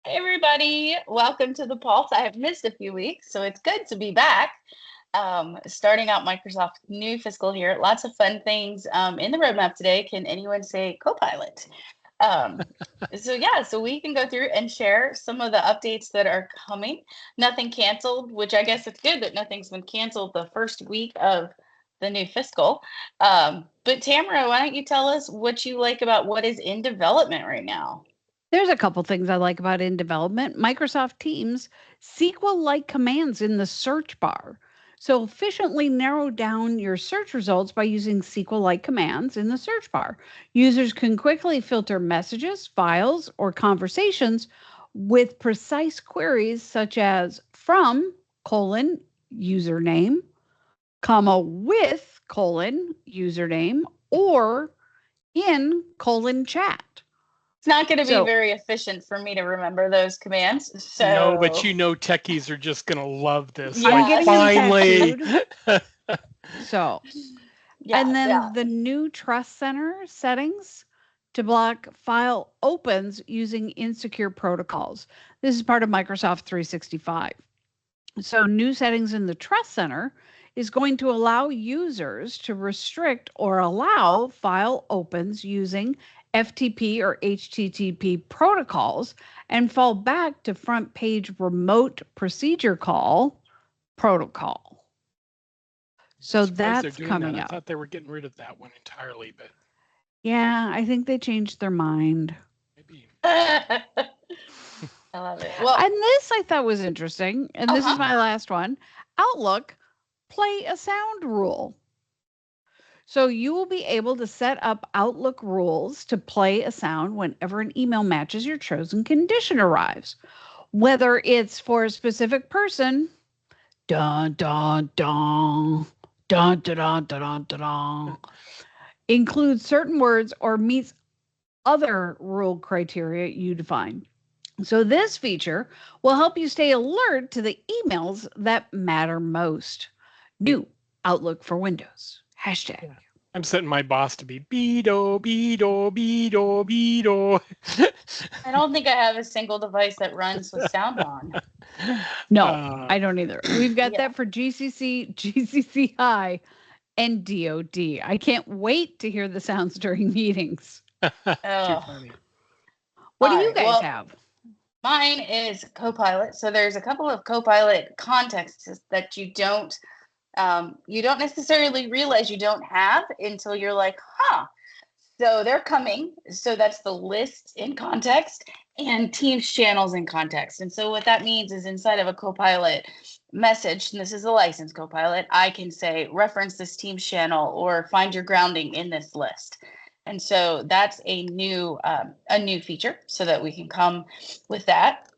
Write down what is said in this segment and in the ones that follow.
Hey everybody, welcome to the Pulse. I have missed a few weeks, so it's good to be back. Starting out Microsoft's new fiscal year, lots of fun things in the roadmap today. Can anyone say Copilot? Um, so we can go through and share some of the updates that are coming. Nothing canceled, which I guess it's good that nothing's been canceled the first week of the new fiscal. But Tamara, why don't you tell us what you like about what is in development right now? There's a couple things I like about in development. Microsoft Teams SQL like commands in the search bar. So efficiently narrow down your search results by using SQL like commands in the search bar. Users can quickly filter messages, files, or conversations with precise queries such as from username, comma with username, or in chat. It's not going to be So very efficient for me to remember those commands. No, but So, techies are just going to love this. I'm Like, yeah, getting them finally. tattooed. So, yeah, and yeah. then the new Trust Center settings to block file opens using insecure protocols. This is part of Microsoft 365. So, new settings in the Trust Center is going to allow users to restrict or allow file opens using FTP or HTTP protocols and fall back to front page remote procedure call protocol. So I'm surprised they're that's doing that. coming I up. thought they were getting rid of that one entirely, but Yeah, I think they changed their mind. maybe. I love it. Well, And this I thought was interesting. And this is uh-huh. my last one. Outlook play a sound rule. So you will be able to set up Outlook rules to play a sound whenever an email matches your chosen condition arrives. Whether it's for a specific person, dun dun dun, dun dun dun dun dun dun, includes certain words or meets other rule criteria you define. So, this feature will help you stay alert to the emails that matter most. New Outlook for Windows. Hashtag. Yeah. I'm setting my boss to be Beto, Beto, Beto, Beto. I don't think I have a single device that runs with sound on. No, uh, I don't either. We've got Yeah. that for GCC, GCC High, and DoD. I can't wait to hear the sounds during meetings. too Oh, funny. What do all you right. guys Well, have? mine is Copilot. So there's a couple of Copilot contexts that you don't necessarily realize you don't have until you're like, huh. So they're coming. So that's the list in context and Teams channels in context. And so what that means is inside of a Copilot message, and this is a licensed Copilot, I can say reference this Teams channel or find your grounding in this list. And so that's a new feature so that we can come with that.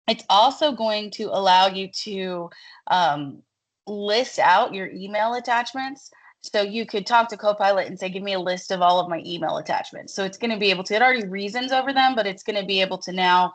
It's also going to allow you to um, list out your email attachments. So you could talk to Copilot and say, give me a list of all of my email attachments. So it's going to be able to, it already reasons over them, but it's going to be able to now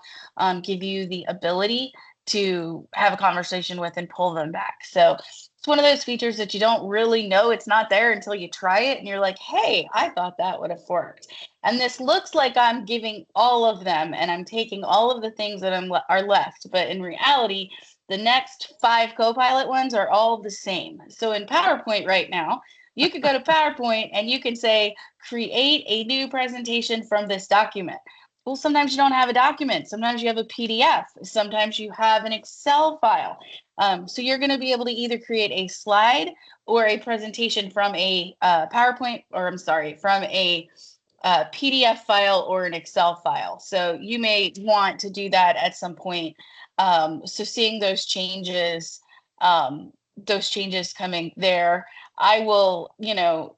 give you the ability to have a conversation with and pull them back. So it's one of those features that you don't really know it's not there until you try it and you're like, hey, I thought that would have worked. And this looks like I'm giving all of them and I'm taking all of the things that are left. But in reality, the next 5 Copilot ones are all the same. So in PowerPoint right now, you could go to PowerPoint and you can say, create a new presentation from this document. Well, sometimes you don't have a document. Sometimes you have a PDF. Sometimes you have an Excel file. So you're going to be able to either create a slide or a presentation from a PowerPoint, or I'm sorry, from a PDF file or an Excel file. So you may want to do that at some point. So seeing those changes coming there, I will,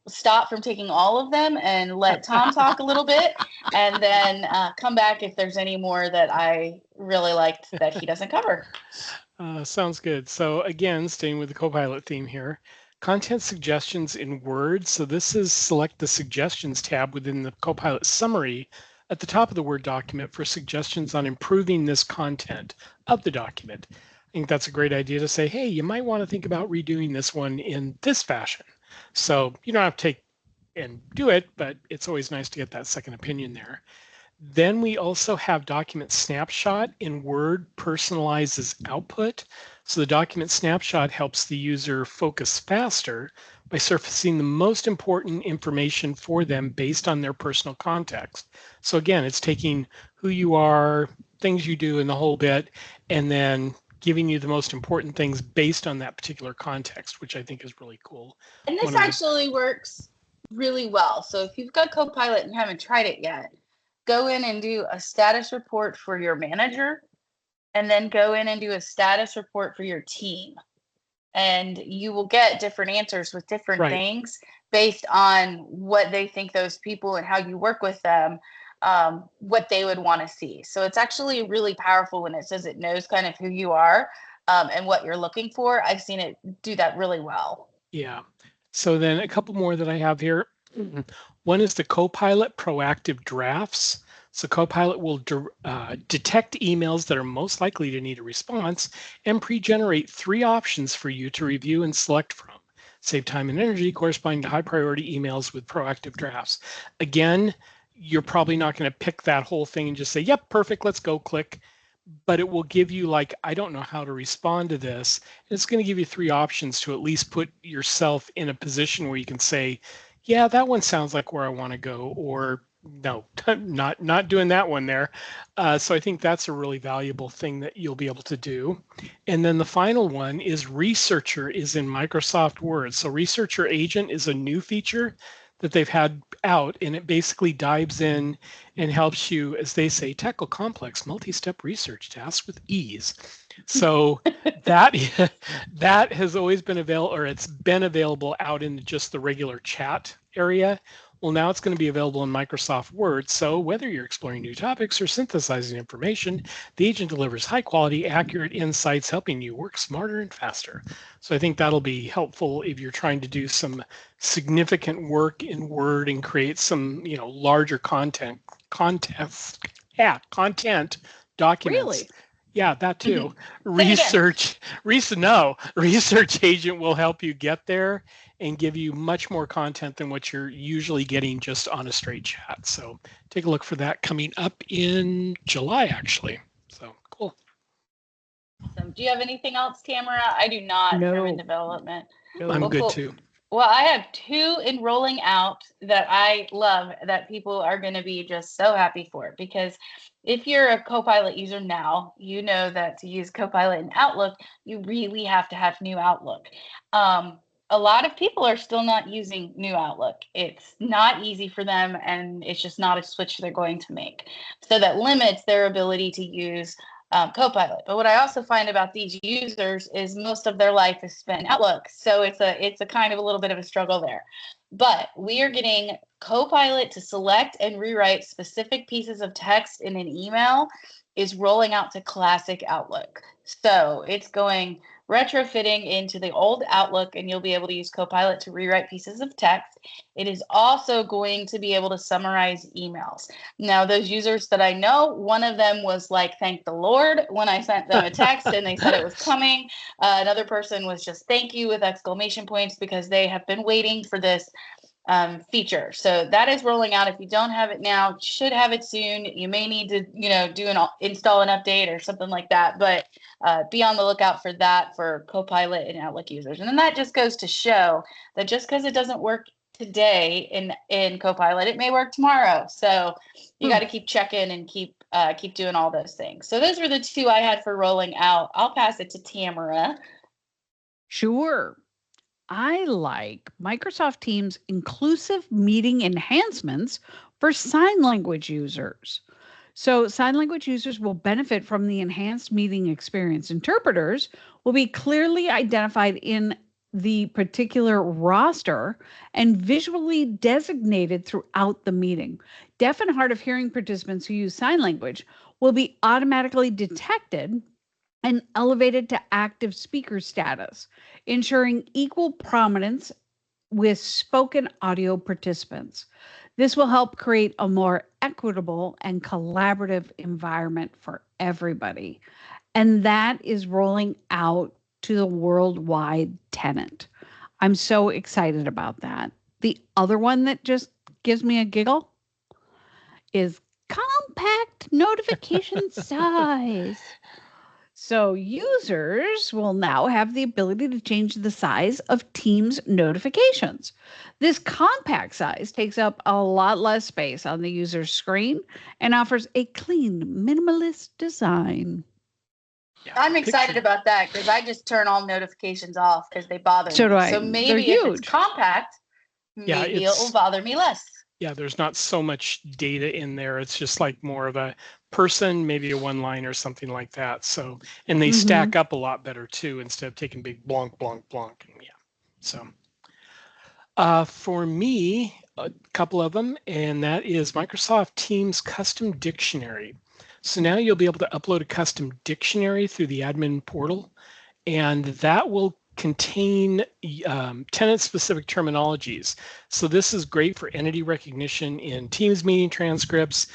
stop from taking all of them and let Tom talk a little bit, and then come back if there's any more that I really liked that he doesn't cover. Sounds good. So again, staying with the Copilot theme here, content suggestions in Word. So this is select the suggestions tab within the Copilot summary at the top of the Word document for suggestions on improving this content of the document. I think that's a great idea to say, hey, you might want to think about redoing this one in this fashion. So you don't have to take and do it, but it's always nice to get that second opinion there. Then we also have document snapshot in Word personalizes output. So the document snapshot helps the user focus faster by surfacing the most important information for them based on their personal context. So again, it's taking who you are, things you do, and the whole bit, and then giving you the most important things based on that particular context, which I think is really cool. And this actually works really well. So if you've got Copilot and haven't tried it yet, go in and do a status report for your manager, and then go in and do a status report for your team. And you will get different answers with different things based on what they think those people and how you work with them, what they would want to see. So it's actually really powerful when it says it knows kind of who you are and what you're looking for. I've seen it do that really well. Yeah. So then a couple more that I have here. One is the Copilot proactive drafts. So Copilot will detect emails that are most likely to need a response and pre-generate 3 options for you to review and select from. Save time and energy corresponding to high priority emails with proactive drafts. Again, you're probably not going to pick that whole thing and just say, yep, perfect, let's go, click. But it will give you like, I don't know how to respond to this. And it's going to give you 3 options to at least put yourself in a position where you can say, yeah, that one sounds like where I want to go, or no, not doing that one there. So I think that's a really valuable thing that you'll be able to do. And then the final one is Researcher is in Microsoft Word. So Researcher Agent is a new feature that they've had out, and it basically dives in and helps you, as they say, tackle complex multi-step research tasks with ease. So that has always been available, or it's been available out in just the regular chat area. Well, now it's going to be available in Microsoft Word. So whether you're exploring new topics or synthesizing information, the agent delivers high quality, accurate insights, helping you work smarter and faster. So I think that'll be helpful if you're trying to do some significant work in Word and create some, larger content documents. Really? Yeah, that too. Research Agent will help you get there and give you much more content than what you're usually getting just on a straight chat. So take a look for that coming up in July, actually. So cool. Awesome. Do you have anything else, Tamara? I do not. No. From in development. No. I'm good too. Well, I have 2 in rolling out that I love that people are going to be just so happy for, because if you're a Copilot user now, you know that to use Copilot in Outlook, you really have to have new Outlook. A lot of people are still not using new Outlook. It's not easy for them, and it's just not a switch they're going to make. So that limits their ability to use Copilot. But what I also find about these users is most of their life is spent in Outlook. So it's a kind of a little bit of a struggle there. But we are getting Copilot to select and rewrite specific pieces of text in an email is rolling out to classic Outlook. So it's going retrofitting into the old Outlook, and you'll be able to use Copilot to rewrite pieces of text. It is also going to be able to summarize emails. Now, those users that I know, one of them was like, thank the Lord when I sent them a text and they said it was coming. Another person was just thank you with exclamation points, because they have been waiting for this feature. So that is rolling out. If you don't have it now, should have it soon. You may need to, install an update or something like that, but be on the lookout for that for Copilot and Outlook users. And then that just goes to show that just because it doesn't work today in Copilot, it may work tomorrow. So you got to keep checking and keep doing all those things. So those were the 2 I had for rolling out. I'll pass it to Tamara. Sure. I like Microsoft Teams inclusive meeting enhancements for sign language users. So, sign language users will benefit from the enhanced meeting experience. Interpreters will be clearly identified in the particular roster and visually designated throughout the meeting. Deaf and hard of hearing participants who use sign language will be automatically detected and elevated to active speaker status, ensuring equal prominence with spoken audio participants. This will help create a more equitable and collaborative environment for everybody. And that is rolling out to the worldwide tenant. I'm so excited about that. The other one that just gives me a giggle is compact notification size. So users will now have the ability to change the size of Teams notifications. This compact size takes up a lot less space on the user's screen and offers a clean, minimalist design. Yeah, I'm excited about that because I just turn all notifications off because they bother So me. do I. So They're maybe if it's huge. compact, Yeah, maybe it will bother me less. Yeah, there's not so much data in there. It's just like more of a person, maybe a one line or something like that. So, and they stack up a lot better too, instead of taking big blonk, blonk, blonk. Yeah. So, for me, a couple of them, and that is Microsoft Teams Custom Dictionary. So now you'll be able to upload a custom dictionary through the admin portal, and that will contain tenant-specific terminologies. So this is great for entity recognition in Teams meeting transcripts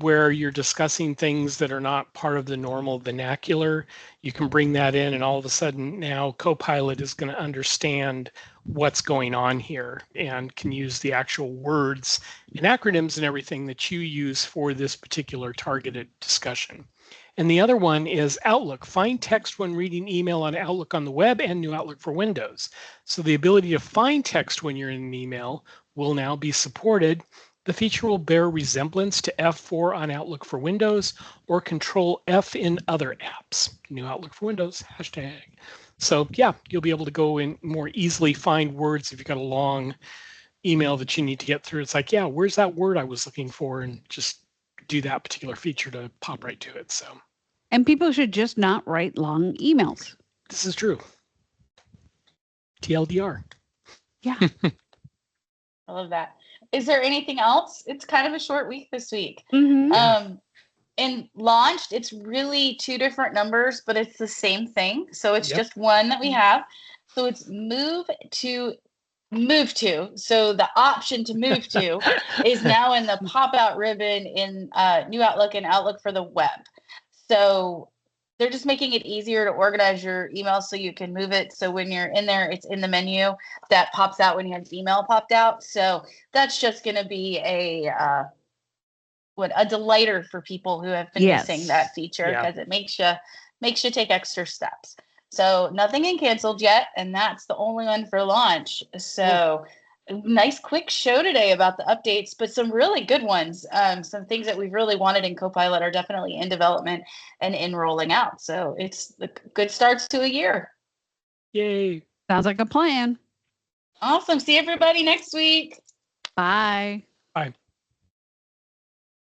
where you're discussing things that are not part of the normal vernacular. You can bring that in, and all of a sudden now Copilot is going to understand what's going on here and can use the actual words and acronyms and everything that you use for this particular targeted discussion. And the other one is Outlook. Find text when reading email on Outlook on the web and New Outlook for Windows. So the ability to find text when you're in an email will now be supported. The feature will bear resemblance to F4 on Outlook for Windows or Control F in other apps. New Outlook for Windows, hashtag. So yeah, you'll be able to go and more easily find words if you've got a long email that you need to get through. It's like, yeah, where's that word I was looking for? And just do that particular feature to pop right to it. So. And people should just not write long emails. This is true. TLDR. Yeah. I love that. Is there anything else? It's kind of a short week this week. Mm-hmm. And launched, it's really two different numbers, but it's the same thing. So it's just one that we have. So it's move to. So the option to move to is now in the pop-out ribbon in New Outlook and Outlook for the web. So they're just making it easier to organize your email so you can move it. So when you're in there, it's in the menu that pops out when you have email popped out. So that's just going to be a delighter for people who have been missing that feature because it makes you take extra steps. So nothing in canceled yet, and that's the only one for launch. So nice quick show today about the updates, but some really good ones. Some things that we've really wanted in Copilot are definitely in development and in rolling out. So it's the good starts to a year. Yay. Sounds like a plan. Awesome. See everybody next week. Bye.